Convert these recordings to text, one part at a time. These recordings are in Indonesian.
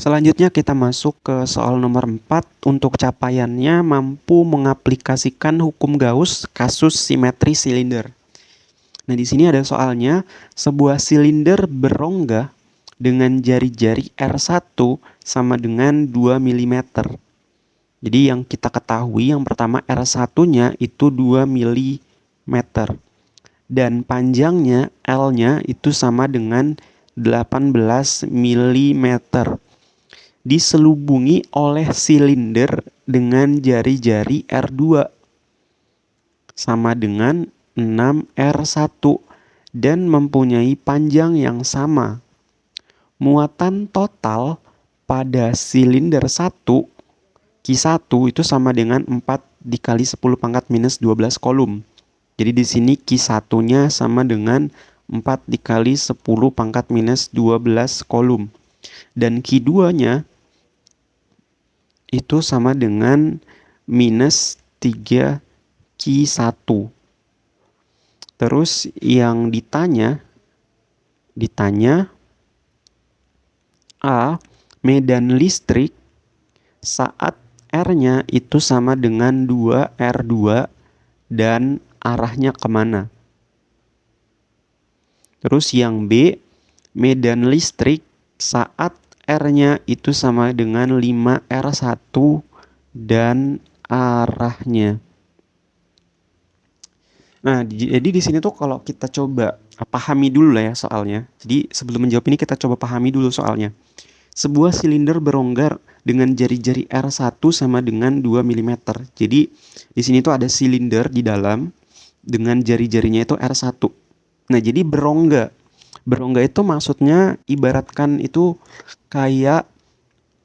Selanjutnya kita masuk ke soal nomor 4. Untuk capaiannya mampu mengaplikasikan hukum Gauss kasus simetri silinder. Nah, di sini ada soalnya, sebuah silinder berongga dengan jari-jari R1 sama dengan 2 mm. Jadi yang kita ketahui yang pertama R1-nya itu 2 mm. Dan panjangnya L-nya itu sama dengan 18 mm. Diselubungi oleh silinder dengan jari-jari R2 sama dengan 6R1 dan mempunyai panjang yang sama. Muatan total pada silinder 1 Q1 itu sama dengan 4 dikali 10 pangkat minus 12 kolom. Jadi di sini Q1-nya sama dengan 4 dikali 10 pangkat minus 12 kolom. Dan Q2-nya itu sama dengan minus 3 Q1. Terus yang ditanya A. Medan listrik saat R-nya itu sama dengan 2R2 dan arahnya kemana? Terus yang B. Medan listrik saat R-nya itu sama dengan 5R1 dan arahnya. Nah, jadi di sini tuh kalau kita coba pahami dulu lah ya soalnya. Jadi sebelum menjawab ini kita coba pahami dulu soalnya. Sebuah silinder berongga dengan jari-jari R1 sama dengan 2 mm. Jadi di sini tuh ada silinder di dalam dengan jari-jarinya itu R1. Nah, jadi berongga. Berongga itu maksudnya ibaratkan itu kayak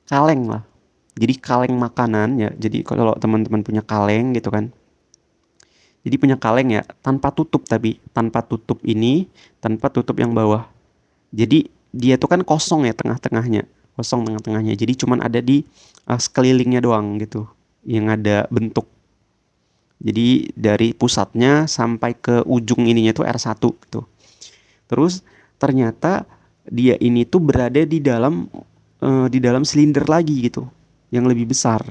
kaleng lah. Jadi kaleng makanan ya. Jadi kalau teman-teman punya kaleng gitu kan. Jadi punya kaleng ya, tanpa tutup tapi tanpa tutup ini, tanpa tutup yang bawah. Jadi dia tuh kan kosong ya tengah-tengahnya, kosong tengah-tengahnya. Jadi cuman ada di sekelilingnya doang gitu, yang ada bentuk. Jadi dari pusatnya sampai ke ujung ininya tuh R1 gitu. Terus ternyata dia ini tuh berada di dalam silinder lagi gitu, yang lebih besar.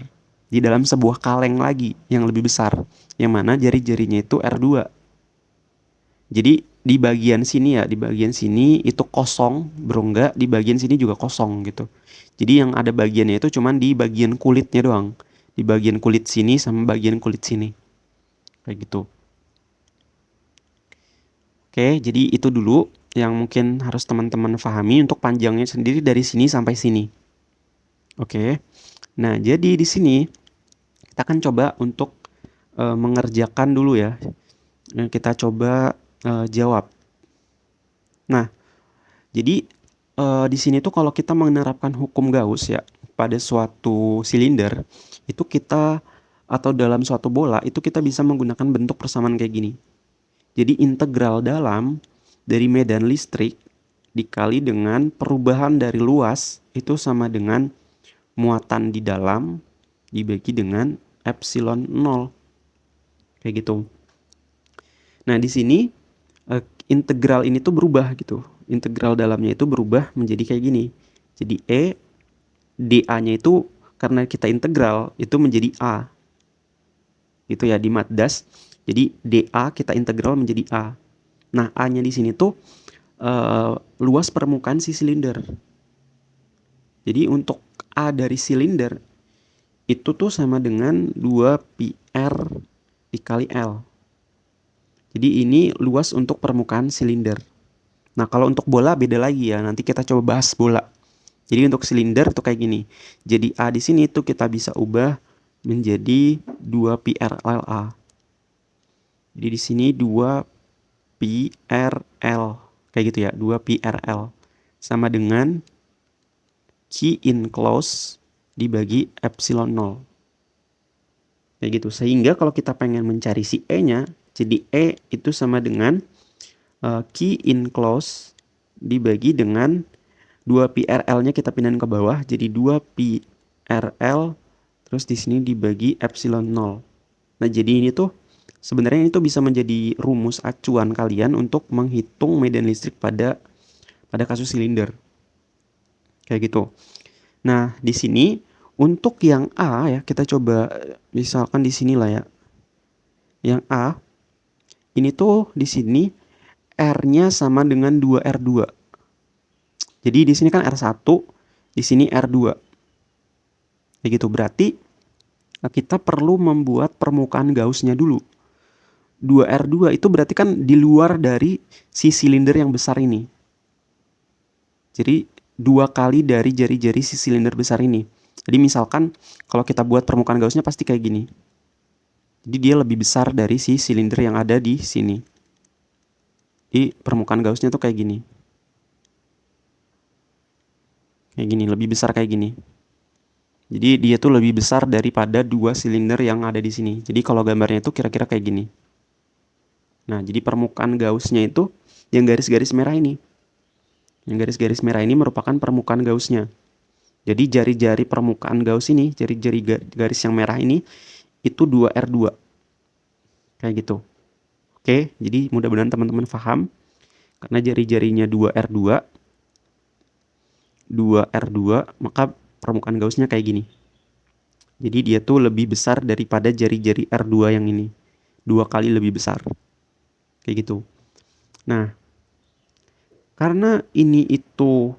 Di dalam sebuah kaleng lagi yang lebih besar, yang mana jari-jarinya itu R2. Jadi di bagian sini ya, di bagian sini itu kosong, berongga, di bagian sini juga kosong gitu. Jadi yang ada bagiannya itu cuman di bagian kulitnya doang. Di bagian kulit sini sama bagian kulit sini. Kayak gitu. Oke, jadi itu dulu yang mungkin harus teman-teman pahami untuk panjangnya sendiri dari sini sampai sini. Oke. Nah, jadi di sini kita akan coba untuk mengerjakan dulu ya. Kita coba jawab. Nah, jadi di sini tuh kalau kita menerapkan hukum Gauss ya pada suatu silinder, itu kita atau dalam suatu bola itu kita bisa menggunakan bentuk persamaan kayak gini. Jadi integral dalam dari medan listrik dikali dengan perubahan dari luas itu sama dengan muatan di dalam dibagi dengan epsilon 0. Kayak gitu. Nah, di sini integral ini tuh berubah gitu. Integral dalamnya itu berubah menjadi kayak gini. Jadi dA-nya itu karena kita integral itu menjadi A. Gitu ya di mat das. Jadi dA kita integral menjadi A. Nah, A-nya di sini tuh luas permukaan si silinder. Jadi untuk A dari silinder itu tuh sama dengan 2πr dikali L. Jadi ini luas untuk permukaan silinder. Nah, kalau untuk bola beda lagi ya. Nanti kita coba bahas bola. Jadi untuk silinder tuh kayak gini. Jadi A di sini tuh kita bisa ubah menjadi 2πrLA. Jadi di sini 2πrL. Kayak gitu ya, 2πrL. Sama dengan Q enclosed dibagi epsilon 0. Kayak gitu. Sehingga kalau kita pengen mencari si E-nya, jadi E itu sama dengan Q enclosed dibagi dengan 2πrL-nya kita pindahin ke bawah, jadi 2πrL, terus di sini dibagi epsilon 0. Nah, jadi ini tuh sebenarnya ini tuh bisa menjadi rumus acuan kalian untuk menghitung medan listrik pada kasus silinder. Kayak gitu. Nah, di sini untuk yang A ya, kita coba misalkan di sini lah ya. Yang A ini tuh di sini R-nya sama dengan 2R2. Jadi di sini kan R1, di sini R2. Kayak gitu. Berarti kita perlu membuat permukaan Gauss-nya dulu. 2R2 itu berarti kan di luar dari si silinder yang besar ini. Jadi 2 kali dari jari-jari si silinder besar ini. Jadi misalkan kalau kita buat permukaan Gauss-nya pasti kayak gini. Jadi dia lebih besar dari si silinder yang ada di sini. Di permukaan Gauss-nya tuh kayak gini. Kayak gini, lebih besar kayak gini. Jadi dia tuh lebih besar daripada 2 silinder yang ada di sini. Jadi kalau gambarnya itu kira-kira kayak gini. Nah, jadi permukaan Gauss-nya itu yang garis-garis merah ini. Yang garis-garis merah ini merupakan permukaan Gauss-nya. Jadi jari-jari permukaan Gauss ini, jari-jari garis yang merah ini, itu 2R2. Kayak gitu. Oke, jadi mudah-mudahan teman-teman paham. Karena jari-jarinya 2R2, 2R2, maka permukaan Gauss-nya kayak gini. Jadi dia tuh lebih besar daripada jari-jari R2 yang ini. 2 kali lebih besar. Kayak gitu. Nah, karena ini itu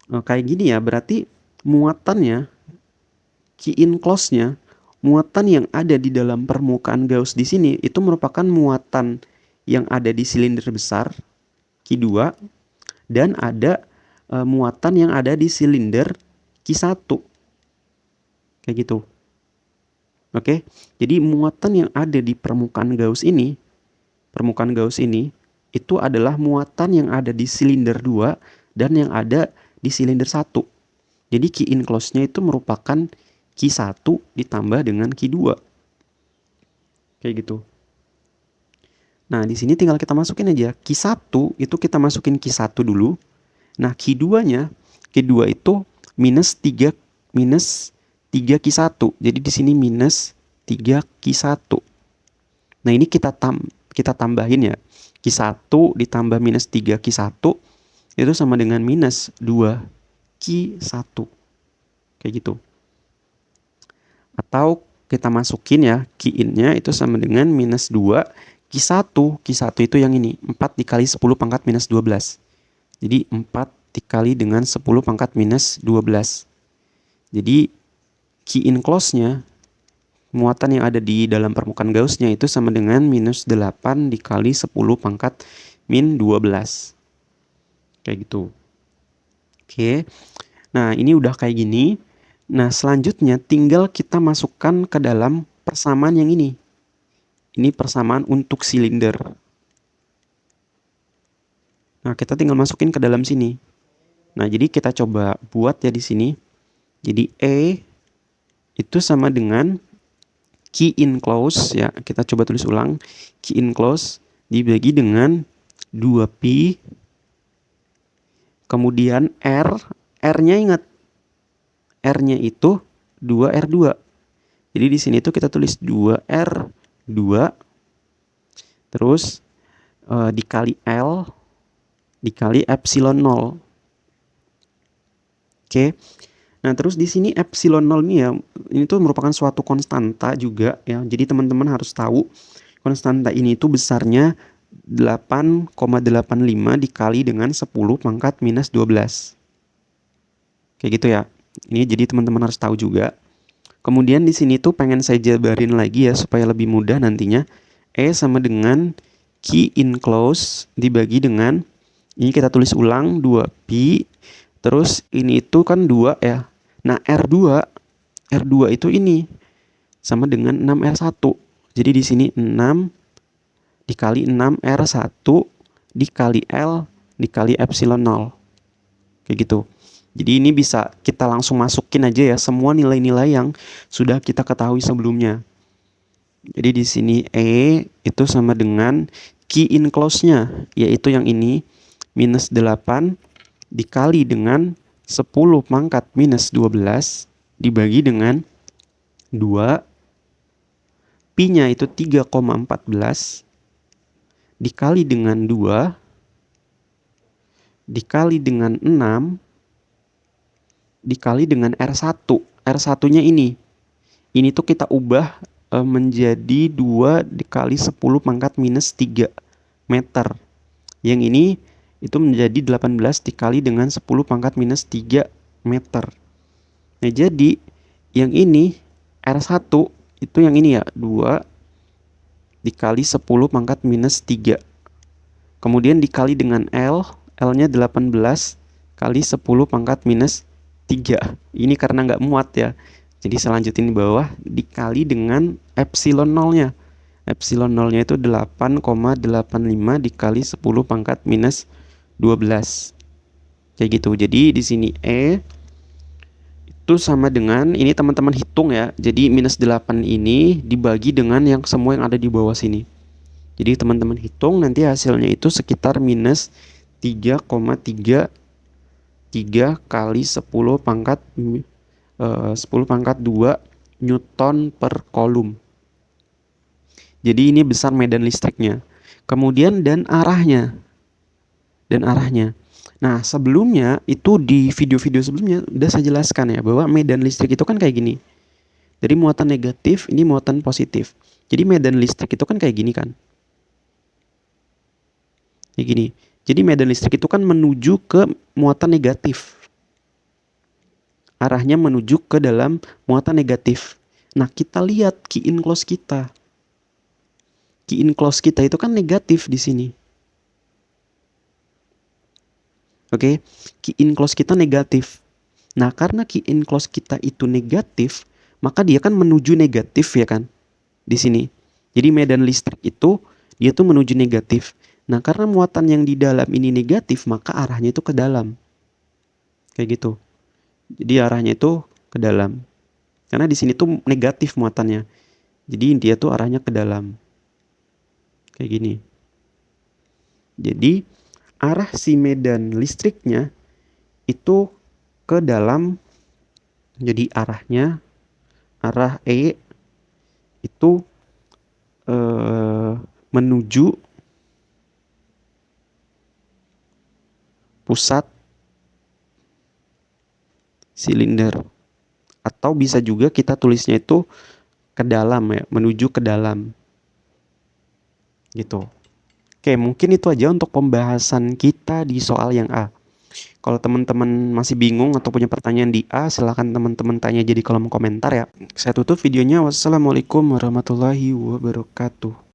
kayak gini ya, berarti muatannya, key enclose-nya, muatan yang ada di dalam permukaan Gauss di sini itu merupakan muatan yang ada di silinder besar Q2 dan ada muatan yang ada di silinder Q1. Kayak gitu. Oke. Jadi muatan yang ada di permukaan Gauss ini itu adalah muatan yang ada di silinder 2 dan yang ada di silinder 1. Jadi key enclose-nya itu merupakan Q1 ditambah dengan Q2. Kayak gitu. Nah, di sini tinggal kita masukin aja. Q1 itu kita masukin Q1 dulu. Nah, Q2-nya, Q2 itu minus 3 Q1. Jadi di sini minus 3 Q1. Nah, ini kita tambahin ya. Q1 ditambah minus 3 Q1 itu sama dengan minus 2 Q1. Kayak gitu. Atau kita masukin ya, key in-nya itu sama dengan minus 2 Q1. Q1 itu yang ini, 4 dikali 10 pangkat minus 12. Jadi 4 dikali dengan 10 pangkat minus 12. Jadi key enclose-nya, muatan yang ada di dalam permukaan Gauss-nya itu sama dengan minus 8 dikali 10 pangkat min 12. Kayak gitu. Oke. Nah, ini udah kayak gini. Nah, selanjutnya tinggal kita masukkan ke dalam persamaan yang ini. Ini persamaan untuk silinder. Nah, kita tinggal masukin ke dalam sini. Nah, jadi kita coba buat ya di sini. Jadi E itu sama dengan key enclose ya. Kita coba tulis ulang. Key enclose dibagi dengan 2pi. Kemudian R-nya ingat. R-nya itu 2R2. Jadi di sini tuh kita tulis 2R2 terus dikali L dikali epsilon 0. Oke. Nah, terus di sini epsilon 0 ini ya, ini tuh merupakan suatu konstanta juga ya. Jadi teman-teman harus tahu konstanta ini tuh besarnya 8,85 dikali dengan 10 pangkat minus 12. Kayak gitu ya. Ini jadi teman-teman harus tahu juga. Kemudian di sini tuh pengen saya jabarin lagi ya supaya lebih mudah nantinya. E sama dengan key enclose dibagi dengan, ini kita tulis ulang 2pi. Terus ini itu kan 2 ya. Nah, R2 itu ini sama dengan 6R1. Jadi di sini 6 dikali 6R1 dikali L dikali epsilon 0. Kayak gitu. Jadi ini bisa kita langsung masukin aja ya semua nilai-nilai yang sudah kita ketahui sebelumnya. Jadi di sini E itu sama dengan key enclose-nya, yaitu yang ini, minus 8 dikali dengan 10 pangkat minus 12 dibagi dengan 2. Pi-nya itu 3,14 dikali dengan 2 dikali dengan 6 dikali dengan R1. R1-nya ini. Ini tuh kita ubah menjadi 2 dikali 10 pangkat minus 3 meter. Yang ini itu menjadi 18 dikali dengan 10 pangkat minus 3 meter. Nah, jadi yang ini R1 itu yang ini ya, 2 dikali 10 pangkat minus 3. Kemudian dikali dengan L, L-nya 18 kali 10 pangkat minus 3. Ini karena nggak muat ya. Jadi selanjutnya di bawah dikali dengan epsilon nolnya. Epsilon nolnya itu 8,85 dikali 10 pangkat minus 12. Kayak gitu. Jadi di sini E itu sama dengan, ini teman-teman hitung ya. Jadi minus 8 ini dibagi dengan yang semua yang ada di bawah sini. Jadi teman-teman hitung nanti hasilnya itu sekitar minus 3,33 kali 10 pangkat 10 pangkat 2 Newton per kolom. Jadi ini besar medan listriknya. Kemudian dan arahnya. Nah, sebelumnya itu di video-video sebelumnya udah saya jelaskan ya bahwa medan listrik itu kan kayak gini. Dari muatan negatif, ini muatan positif. Jadi medan listrik itu kan kayak gini kan. Kayak gini. Jadi medan listrik itu kan menuju ke muatan negatif. Arahnya menuju ke dalam muatan negatif. Nah, kita lihat key in close kita. Key in close kita itu kan negatif di sini. Oke, key in close kita negatif. Nah, karena key in close kita itu negatif, maka dia kan menuju negatif ya kan? Di sini. Jadi medan listrik itu dia tuh menuju negatif. Nah, karena muatan yang di dalam ini negatif, maka arahnya itu ke dalam. Kayak gitu. Jadi arahnya itu ke dalam. Karena di sini tuh negatif muatannya. Jadi dia tuh arahnya ke dalam. Kayak gini. Jadi arah si medan listriknya itu ke dalam. Jadi arah E itu menuju pusat silinder. Atau bisa juga kita tulisnya itu ke dalam ya, menuju ke dalam. Gitu. Oke, mungkin itu aja untuk pembahasan kita di soal yang A. Kalau teman-teman masih bingung atau punya pertanyaan di A, silahkan teman-teman tanya aja di kolom komentar ya. Saya tutup videonya. Wassalamualaikum warahmatullahi wabarakatuh.